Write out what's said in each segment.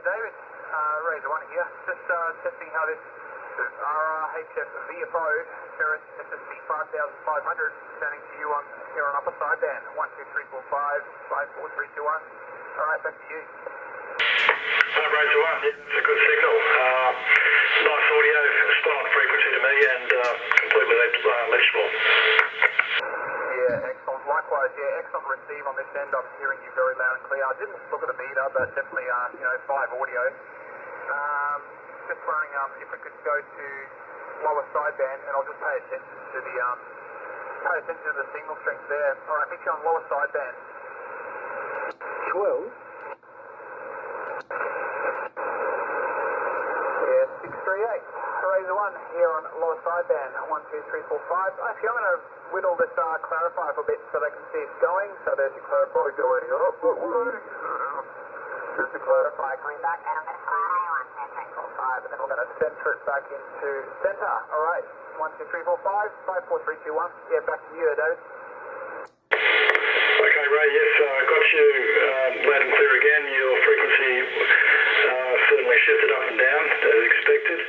David. Razor 1 here. Just testing how this RR HF VFO Ferris SSB-5500 sounding to you on here on upper sideband 12345 54321. All right, back to you. Razor 1, it's a good signal. Nice audio, spot on frequency to me, and completely legible. Yeah, excellent. Likewise, yeah, excellent receive on this end. I'm hearing you very loud and clear. I didn't look at a meter, but definitely, 5 audio. Just wondering if we could go to lower sideband, and I'll just pay attention to the signal strength there. All right, meet you on lower sideband. 12. Yeah, 638. Razor 1 here on lower sideband 12345. Actually, I'm going to whittle this clarifier for a bit so they can see it's going. So there's your clarifier going up. There's the clarifier coming back, and I'm going to fire 12345, and then we're going to center it back into center. All right, 12345 54321. Yeah, back to you, David. Okay, Ray, yes, got you loud and clear again. Your frequency certainly shifted up and down as expected,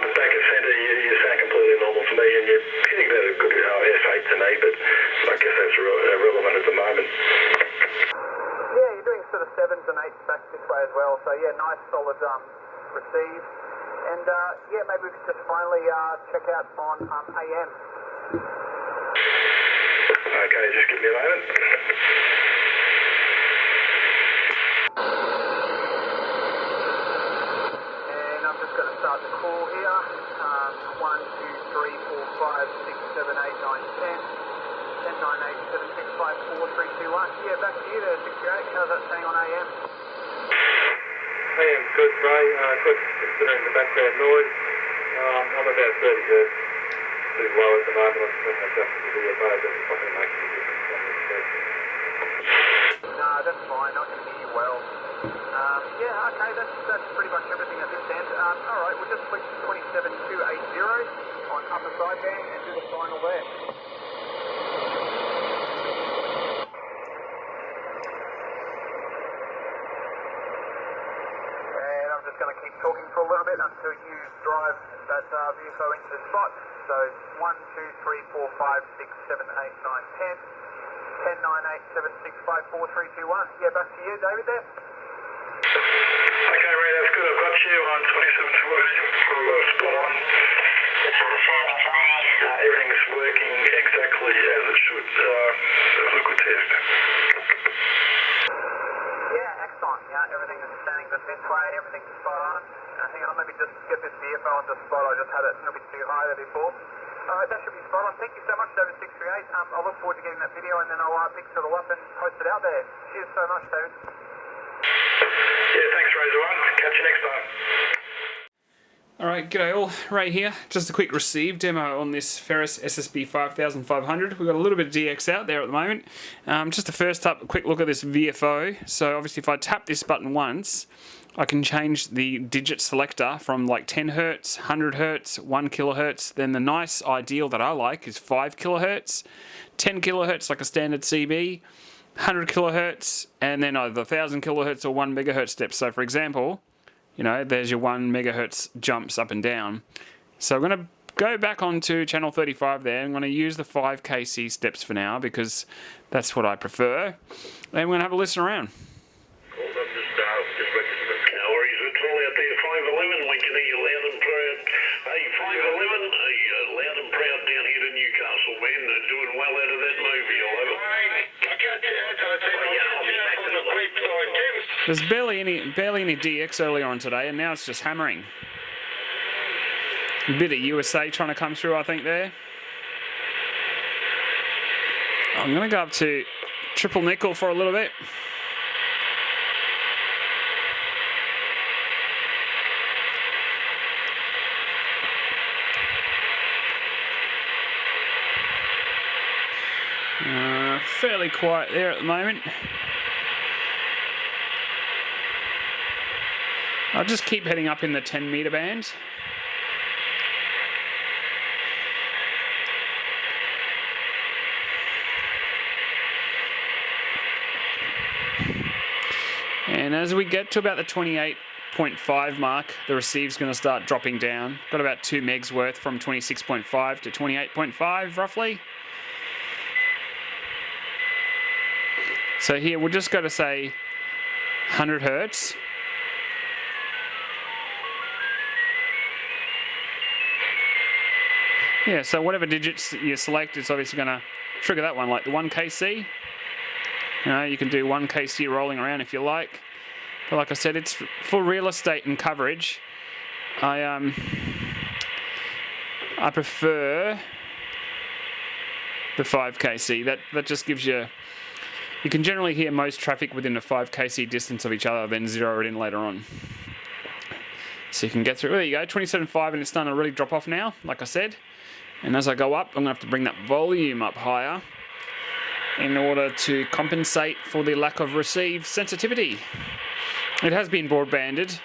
but back at centre you sound completely normal to me, and you're hitting about a good F8 to me, but I guess that's irrelevant at the moment. Yeah, you're doing sort of 7s and 8s back this way as well, so yeah, nice solid receive, and yeah, maybe we could just finally check out on AM. Okay, just give me a moment. And I'm just going to start the call here. 1, 2, 3, 4, 5, 6, 7, 8, 9, 10. 10, 9, 8, 7, 6, 5, 4, 3, 2, 1. Yeah, back to you there, 68. How's that saying on AM? AM's good, Ray. Good considering the background noise. I'm about 30 hertz. Too low at the moment. I'm just adjusting the VFO. It doesn't probably make any difference on this station. No, that's fine. I can hear you well. Yeah, okay, that's pretty much everything at this end. All right, we'll just click 27280 on upper sideband and do the final there. And I'm just going to keep talking for a little bit until you drive that VFO into the spot. So 1, 2, 3, 4, 5, 6, 7, 8, 9, 10. 10, 9, 8, 7, 6, 5, 4, 3, 2, 1. Yeah, back to you, David, there. Okay, Ray, that's good. I've got you on 2720. Spot on. Everything's working exactly as it should. It was a good test. Yeah, excellent. Yeah, everything is standing just this way. Everything's spot on. Hang on, let me just get this VFO on the spot. I just had it a little bit too high there before. Alright, that should be spot on. Thank you so much, David 638. I look forward to getting that video, and then I'll mix it all up and post it out there. Cheers so much, David. Yeah, thanks, Razor 1. Catch you next time. Alright, g'day all, Ray here. Just a quick receive demo on this Ferris SSB-5500. We've got a little bit of DX out there at the moment. Just to first up, a quick look at this VFO. So obviously if I tap this button once, I can change the digit selector from like 10 Hz, 100 Hz, 1 kHz. Then the nice ideal that I like is 5 kHz, 10 kHz like a standard CB, 100 kHz, and then either 1000 kHz or 1 MHz steps. So for example, there's your 1 MHz jumps up and down. So I'm going to go back onto channel 35 there. I'm going to use the 5 kC steps for now because that's what I prefer. And we're going to have a listen around. There's barely any DX earlier on today, and now it's just hammering. A bit of USA trying to come through, I think, there. I'm going to go up to triple nickel for a little bit. Fairly quiet there at the moment. I'll just keep heading up in the 10 meter band. And as we get to about the 28 26.5 mark, the receive's going to start dropping down. Got about 2 megs worth from 26.5 to 28.5 roughly. So here we'll just go to say 100 hertz. Yeah, so whatever digits you select, it's obviously going to trigger that one, like the 1 kc. You know, you can do 1 kc rolling around if you like. But like I said, it's for real estate and coverage. I prefer the 5 kc. That just gives you... You can generally hear most traffic within a 5 kc distance of each other, then zero it in later on. So you can get through. There you go, 27.5, and it's starting to really drop off now, like I said. And as I go up, I'm going to have to bring that volume up higher in order to compensate for the lack of receive sensitivity. It has been broadbanded,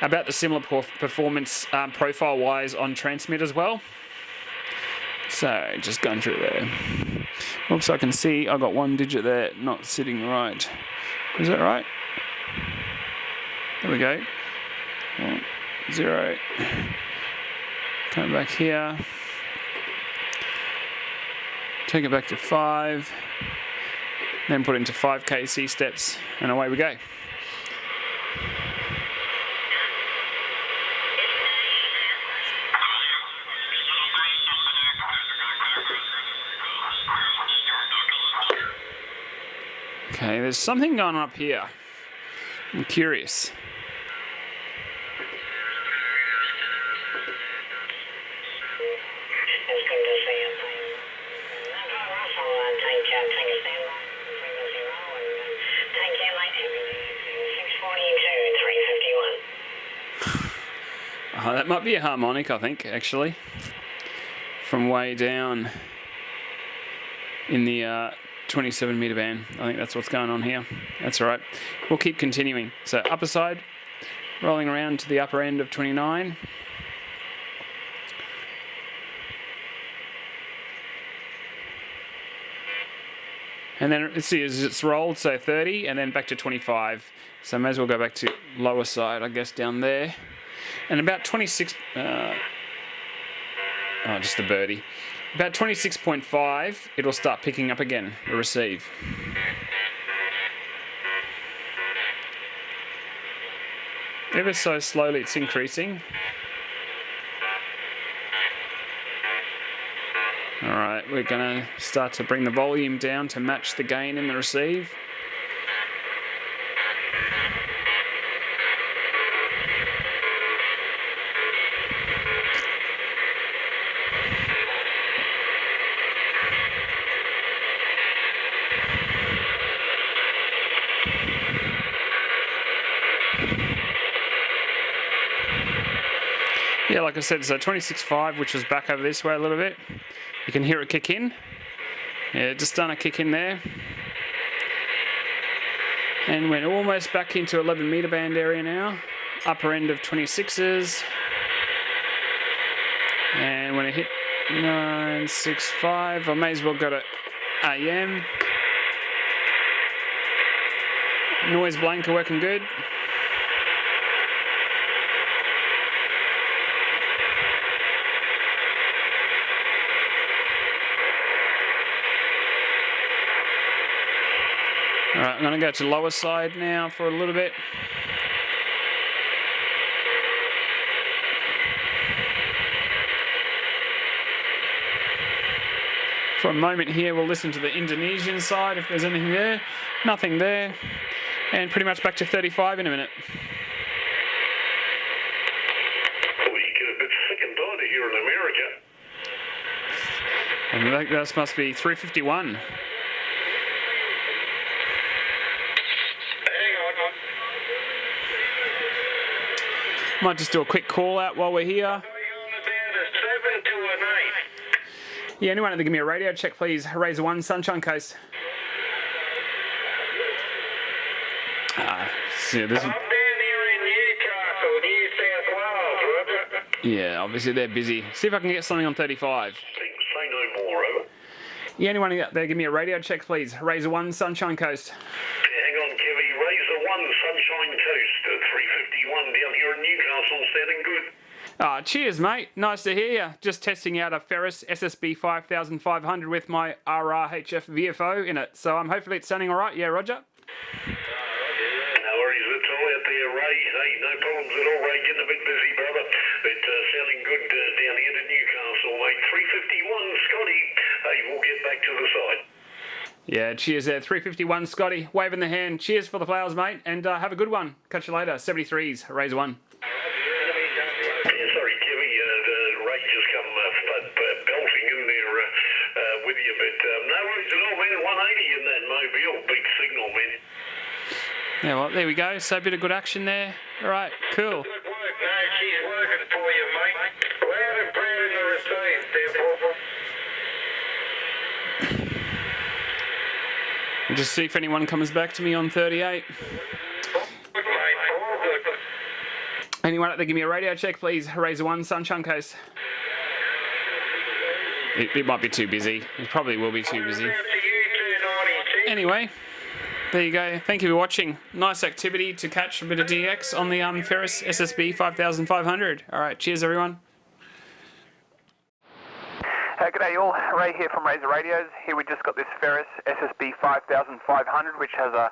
about the similar performance profile-wise on transmit as well. So just going through there. Oops, I can see I got 1 digit there not sitting right. Is that right? There we go. 1, 0. Come back here. Take it back to 5. Then put it into 5 kc steps, and away we go. Okay, there's something going on up here. I'm curious. Oh, that might be a harmonic, I think, actually. From way down in the 27 meter band. I think that's what's going on here. That's alright. We'll keep continuing. So upper side, rolling around to the upper end of 29. And then let's see, as it's rolled, so 30, and then back to 25. So I may as well go back to lower side, I guess, down there. And about 26, just a birdie. About 26.5, it'll start picking up again, the receive. Ever so slowly it's increasing. Alright, we're going to start to bring the volume down to match the gain in the receive. Yeah, like I said, so 26.5, which was back over this way a little bit. You can hear it kick in. Yeah, just done a kick in there. And we're almost back into 11 meter band area now. Upper end of 26s. And when I hit 965, I may as well go to AM. Noise blanker working good. Alright, I'm going to go to lower side now for a little bit. For a moment here, we'll listen to the Indonesian side if there's anything there. Nothing there. And pretty much back to 35 in a minute. Well, you get a bit sick and tired here in America. And that must be 351. Might just do a quick call out while we're here. Yeah, anyone that can give me a radio check, please. Razor 1, Sunshine Coast. So this I'm down here in Newcastle, New South Wales, Roger. Yeah, obviously they're busy. See if I can get something on 35. Say no more, over. Yeah, anyone out there, give me a radio check, please. Razor 1, Sunshine Coast. Hang on, Kevy. Razor 1, Sunshine Coast, 351 down here in Newcastle, sounding good. Cheers, mate. Nice to hear you. Just testing out a Ferris SSB-5500 with my RR HF VFO in it. So hopefully it's sounding all right. Yeah, Roger? No worries at all out there, Ray. Hey, no problems at all, Ray. Getting a bit busy, brother. But sounding good down here to Newcastle, mate. 351, Scotty. Hey, we'll get back to the side. Yeah, cheers there. 351, Scotty. Waving the hand. Cheers for the flowers, mate. And have a good one. Catch you later. 73s, raise one. Sorry, Kevy. Ray just come belting in there with you. But no worries at all, man. 180 in that mobile. Big signal, man. Yeah, well, there we go. So a bit of good action there. All right, cool. Good work. No, she's working for you, mate. Loud and proud in the receive, therefore. Just see if anyone comes back to me on 38. Anyone out there give me a radio check, please? Raise one, Sunshine Coast. It might be too busy. It probably will be too busy. Anyway, there you go. Thank you for watching. Nice activity to catch a bit of DX on the Ferris SSB-5500. All right, cheers, everyone. G'day all, Ray here from Razor Radios. Here we just got this Ferris SSB-5500 which has a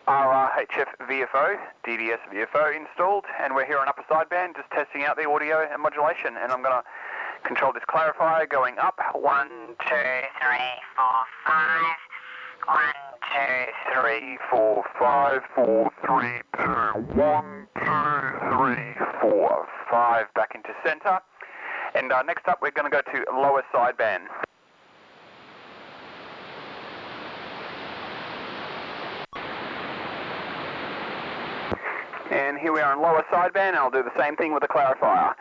RR HF VFO, DDS VFO installed, and we're here on upper sideband just testing out the audio and modulation, and I'm going to control this clarifier going up. 1, 2, 3, 4, 5. 1, 2, 3, 4, 5, 4, 3, 2. 1, 2, 3, 4, 5. Back into center. And next up we're going to go to lower sideband. And here we are on lower sideband, and I'll do the same thing with the clarifier.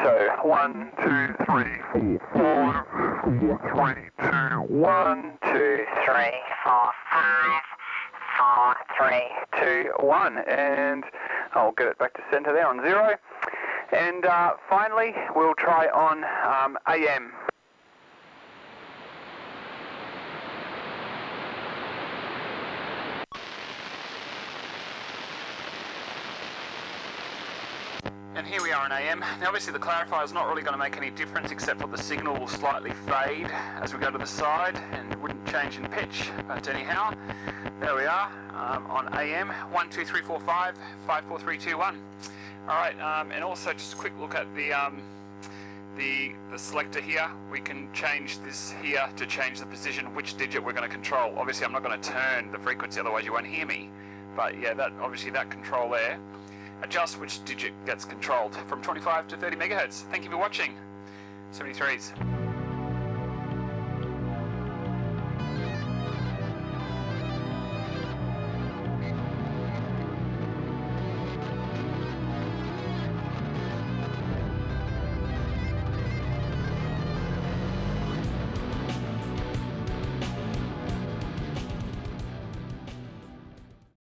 So 1, 2, 3, 4, 5, 4, 3, 2, 1, 2, 3, 4, 5, 4, 3, 2, 1. And I'll get it back to center there on 0. And finally, we'll try on AM. And here we are in AM. Now obviously the clarifier is not really going to make any difference except for the signal will slightly fade as we go to the side and wouldn't change in pitch. But anyhow, there we are on AM 1, 2, 3, 4, 5, 5, 4, 3, 2, 1. Alright, and also just a quick look at the selector here. We can change this here to change the position, which digit we're going to control. Obviously I'm not going to turn the frequency, otherwise you won't hear me. But yeah, obviously that control there adjusts which digit gets controlled from 25 to 30 megahertz. Thank you for watching. 73s.